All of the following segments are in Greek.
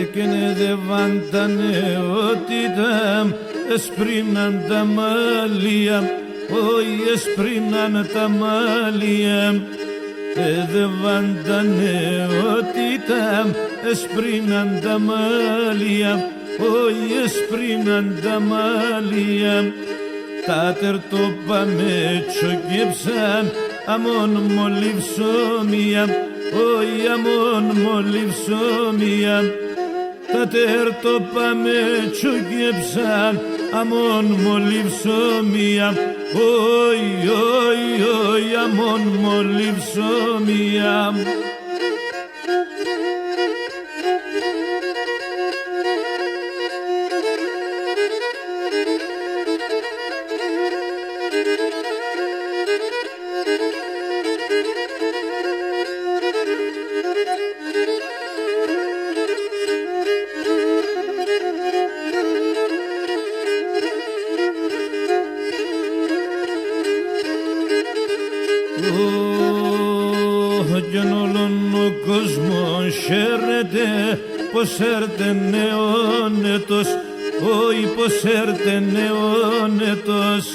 Εκείνη δε βάντανε ότι τα εσπρίναν τα μάλια, όχι εσπρίναν τα μάλια. Δε βάντανε ότι τα εσπρίναν τα μάλια, όχι εσπρίναν τα μάλια. Τα τερτόπα με τσοκέψαν, αμόν μολυψόμια, όχι αμόν μολυψόμια. Τα τερτόπα με τσοκέψαν, αμόν μολυψόμια, όχι, όχι, όχι, αμόν μολυψόμια. Κι όλον ο κόσμος χαίρεται πως έρτενε ο νετός, όχι πως έρτενε ο νετός.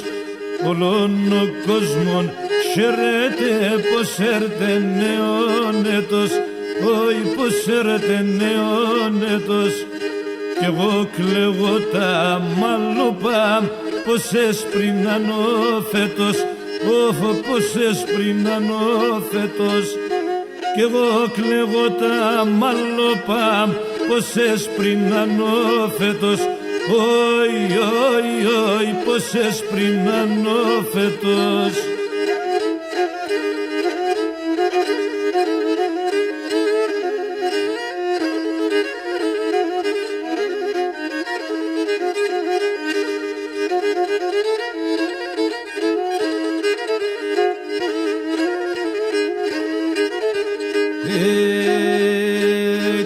Όλον ο κόσμος χαίρεται πως έρτενε ο νετός, όχι πως έρτενε ο νετός. Κι εγώ κλαίγω τα μαλλοπά πως έσπριναν ο φέτος, πως έσπριναν ο φέτος. Κι εγώ κλαίγω τα μαλλοπά πως έσπριναν ο φέτος, όχι, όχι, όχι, πως έσπριναν ο φέτος.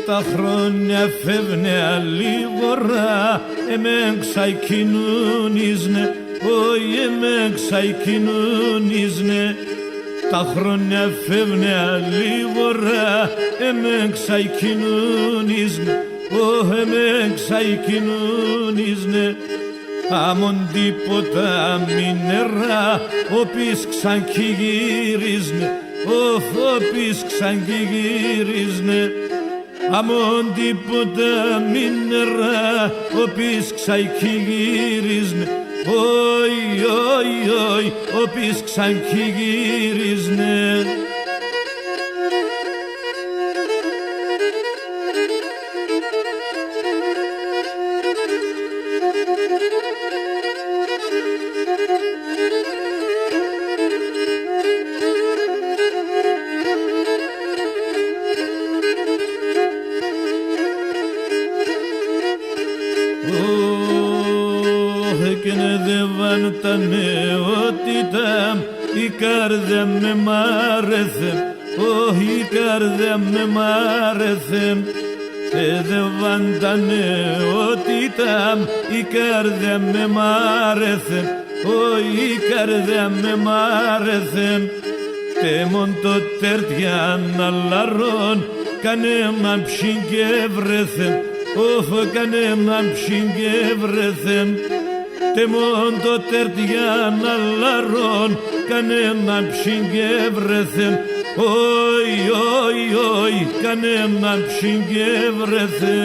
Τα χρόνια φεύγνε αλληγορά, εμέν ξαϊκοινωνίζνε, όχι εμέν ξαϊκοινωνίζνε. Τα χρόνια φεύγνε αλληγορά, εμέν ξαϊκοινωνίζνε, όχι εμέν ξαϊκοινωνίζνε. Άμον τίποτα μη νερά, όπις ξανκυγυρίζνε, όπις ξανκυγυρίζνε. Αμόν τίποτα μη νερά, όπις ξανκυγυρίζνε, όχι, όχι, όχι, όπις ξανκυγυρίζνε. Εκείνη δε βάντανε ότι τα η καρδιά με μάρεθε, όχι η καρδιά με μάρεθε. Δε βάντανε ότι τα η καρδιά με μάρεθε, όχι η καρδιά με μάρεθε. Τέμον το τερτιάν αλλαρών, κανέναν ψυχέ βρέθε, όφο κανέναν ψυχέ βρέθε. Τεμόν το τερτιάν αλλαρών, κανέναν ψυχέ βρέθε, όχι, όχι, όχι, κανέναν ψυχέ βρέθε.